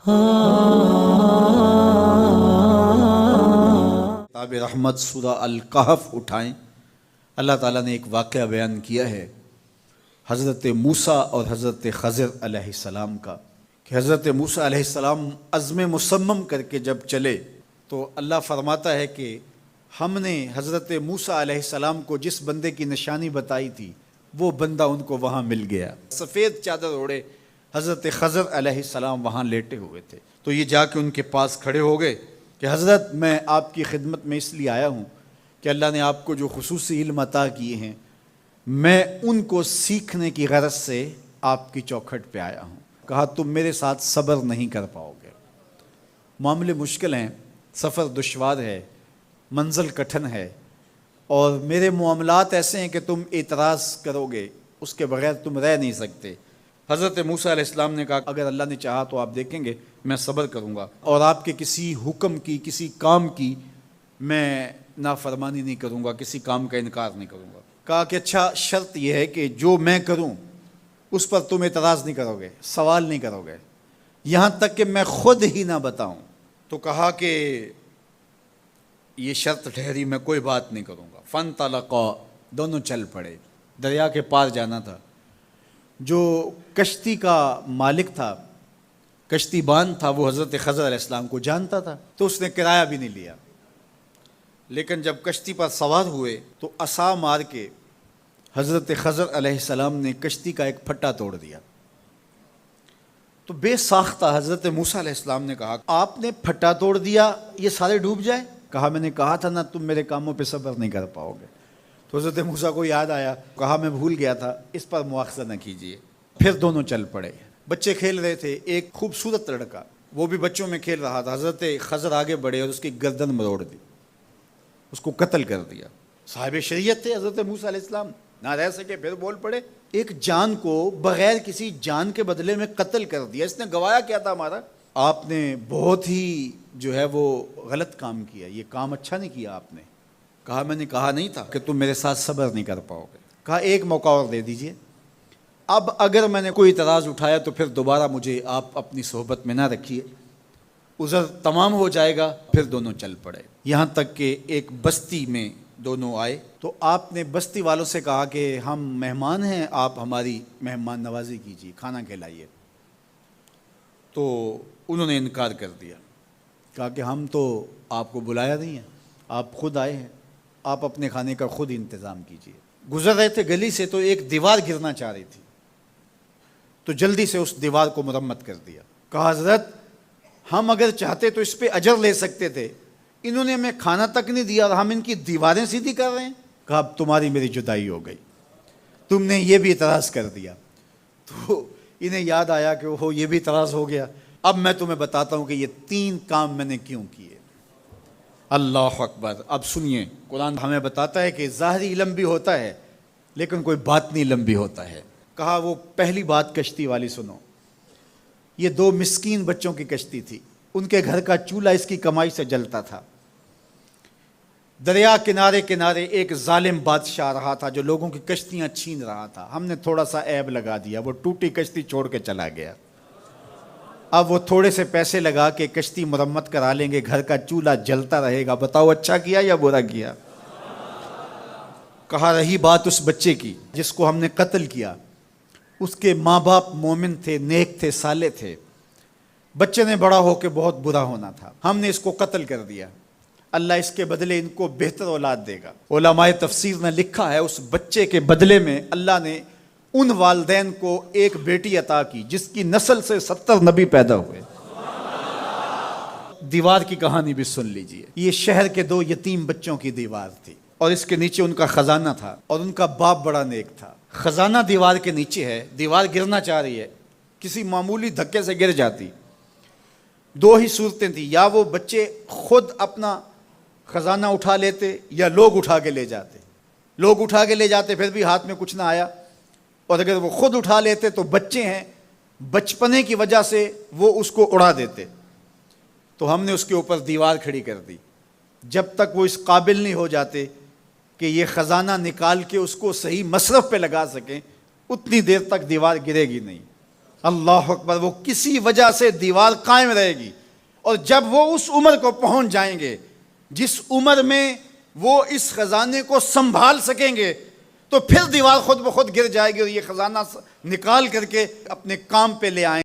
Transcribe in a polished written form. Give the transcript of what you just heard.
کتاب رحمت سورہ الکہف اٹھائیں۔ اللہ تعالیٰ نے ایک واقعہ بیان کیا ہے حضرت موسیٰ اور حضرت خضر علیہ السلام کا، کہ حضرت موسیٰ علیہ السلام عزم مصمم کر کے جب چلے تو اللہ فرماتا ہے کہ ہم نے حضرت موسیٰ علیہ السلام کو جس بندے کی نشانی بتائی تھی وہ بندہ ان کو وہاں مل گیا۔ سفید چادر اوڑھے حضرت خضر علیہ السلام وہاں لیٹے ہوئے تھے، تو یہ جا کے ان کے پاس کھڑے ہو گئے کہ حضرت میں آپ کی خدمت میں اس لیے آیا ہوں کہ اللہ نے آپ کو جو خصوصی علم عطا کیے ہیں میں ان کو سیکھنے کی غرض سے آپ کی چوکھٹ پہ آیا ہوں۔ کہا تم میرے ساتھ صبر نہیں کر پاؤ گے، معاملے مشکل ہیں، سفر دشوار ہے، منزل کٹھن ہے، اور میرے معاملات ایسے ہیں کہ تم اعتراض کرو گے اس کے بغیر تم رہ نہیں سکتے۔ حضرت موسیٰ علیہ السلام نے کہا اگر اللہ نے چاہا تو آپ دیکھیں گے میں صبر کروں گا اور آپ کے کسی حکم کی کسی کام کی میں نافرمانی نہیں کروں گا، کسی کام کا انکار نہیں کروں گا۔ کہا کہ اچھا شرط یہ ہے کہ جو میں کروں اس پر تم اعتراض نہیں کرو گے، سوال نہیں کرو گے یہاں تک کہ میں خود ہی نہ بتاؤں۔ تو کہا کہ یہ شرط ٹھہری، میں کوئی بات نہیں کروں گا۔ فانطلقا، دونوں چل پڑے، دریا کے پار جانا تھا۔ جو کشتی کا مالک تھا، کشتی بان تھا، وہ حضرت خضر علیہ السلام کو جانتا تھا تو اس نے کرایہ بھی نہیں لیا، لیکن جب کشتی پر سوار ہوئے تو عصا مار کے حضرت خضر علیہ السلام نے کشتی کا ایک پھٹا توڑ دیا۔ تو بے ساختہ حضرت موسیٰ علیہ السلام نے کہا آپ نے پھٹا توڑ دیا، یہ سارے ڈوب جائے؟ کہا میں نے کہا تھا نا تم میرے کاموں پہ صبر نہیں کر پاؤ گے۔ تو حضرت موسیٰ کو یاد آیا، کہا میں بھول گیا تھا، اس پر مواخذہ نہ کیجیے۔ پھر دونوں چل پڑے۔ بچے کھیل رہے تھے، ایک خوبصورت لڑکا وہ بھی بچوں میں کھیل رہا تھا۔ حضرت خضر آگے بڑھے اور اس کی گردن مروڑ دی، اس کو قتل کر دیا۔ صاحب شریعت تھے حضرت موسیٰ علیہ السلام، نہ رہ سکے، پھر بول پڑے ایک جان کو بغیر کسی جان کے بدلے میں قتل کر دیا، اس نے گوایا کیا تھا ہمارا؟ آپ نے بہت ہی جو ہے وہ غلط کام کیا، یہ کام اچھا نہیں کیا آپ نے۔ کہا میں نے کہا نہیں تھا کہ تم میرے ساتھ صبر نہیں کر پاؤ گے۔ کہا ایک موقع اور دے دیجئے، اب اگر میں نے کوئی اعتراض اٹھایا تو پھر دوبارہ مجھے آپ اپنی صحبت میں نہ رکھیے، عذر تمام ہو جائے گا۔ پھر دونوں چل پڑے، یہاں تک کہ ایک بستی میں دونوں آئے تو آپ نے بستی والوں سے کہا کہ ہم مہمان ہیں، آپ ہماری مہمان نوازی کیجیے، کھانا کھلائیے۔ تو انہوں نے انکار کر دیا، کہا کہ ہم تو آپ کو بلایا نہیں ہے، آپ خود آئے ہیں، آپ اپنے کھانے کا خود انتظام کیجیے۔ گزر رہے تھے گلی سے تو ایک دیوار گرنا چاہ رہی تھی، تو جلدی سے اس دیوار کو مرمت کر دیا۔ کہا حضرت ہم اگر چاہتے تو اس پہ اجر لے سکتے تھے، انہوں نے ہمیں کھانا تک نہیں دیا اور ہم ان کی دیواریں سیدھی کر رہے ہیں۔ کہا اب تمہاری میری جدائی ہو گئی، تم نے یہ بھی اعتراض کر دیا۔ تو انہیں یاد آیا کہ وہ یہ بھی اعتراض ہو گیا، اب میں تمہیں بتاتا ہوں کہ یہ 3 کام میں نے کیوں کیے۔ اللہ اکبر۔ اب سنیے، قرآن ہمیں بتاتا ہے کہ ظاہری علم بھی ہوتا ہے لیکن کوئی باطنی علم بھی ہوتا ہے۔ کہا وہ پہلی بات کشتی والی سنو، یہ 2 مسکین بچوں کی کشتی تھی، ان کے گھر کا چولہا اس کی کمائی سے جلتا تھا۔ دریا کنارے کنارے ایک ظالم بادشاہ رہا تھا جو لوگوں کی کشتیاں چھین رہا تھا، ہم نے تھوڑا سا عیب لگا دیا، وہ ٹوٹی کشتی چھوڑ کے چلا گیا۔ اب وہ تھوڑے سے پیسے لگا کے کشتی مرمت کرا لیں گے، گھر کا چولہا جلتا رہے گا، بتاؤ اچھا کیا یا برا کیا؟ کہا رہی بات اس بچے کی جس کو ہم نے قتل کیا، اس کے ماں باپ مومن تھے، نیک تھے، صالح تھے، بچے نے بڑا ہو کے بہت برا ہونا تھا، ہم نے اس کو قتل کر دیا، اللہ اس کے بدلے ان کو بہتر اولاد دے گا۔ علماء تفسیر نے لکھا ہے اس بچے کے بدلے میں اللہ نے ان والدین کو ایک بیٹی عطا کی جس کی نسل سے 70 نبی پیدا ہوئے۔ دیوار کی کہانی بھی سن لیجئے، یہ شہر کے 2 یتیم بچوں کی دیوار تھی اور اس کے نیچے ان کا خزانہ تھا اور ان کا باپ بڑا نیک تھا۔ خزانہ دیوار کے نیچے ہے، دیوار گرنا چاہ رہی ہے، کسی معمولی دھکے سے گر جاتی۔ 2 ہی صورتیں تھیں، یا وہ بچے خود اپنا خزانہ اٹھا لیتے یا لوگ اٹھا کے لے جاتے۔ لوگ اٹھا کے لے جاتے پھر بھی ہاتھ میں کچھ نہ آیا، اور اگر وہ خود اٹھا لیتے تو بچے ہیں، بچپنے کی وجہ سے وہ اس کو اڑا دیتے۔ تو ہم نے اس کے اوپر دیوار کھڑی کر دی، جب تک وہ اس قابل نہیں ہو جاتے کہ یہ خزانہ نکال کے اس کو صحیح مصرف پہ لگا سکیں اتنی دیر تک دیوار گرے گی نہیں۔ اللہ اکبر، وہ کسی وجہ سے دیوار قائم رہے گی، اور جب وہ اس عمر کو پہنچ جائیں گے جس عمر میں وہ اس خزانے کو سنبھال سکیں گے، تو پھر دیوار خود بخود گر جائے گی اور یہ خزانہ نکال کر کے اپنے کام پہ لے آئیں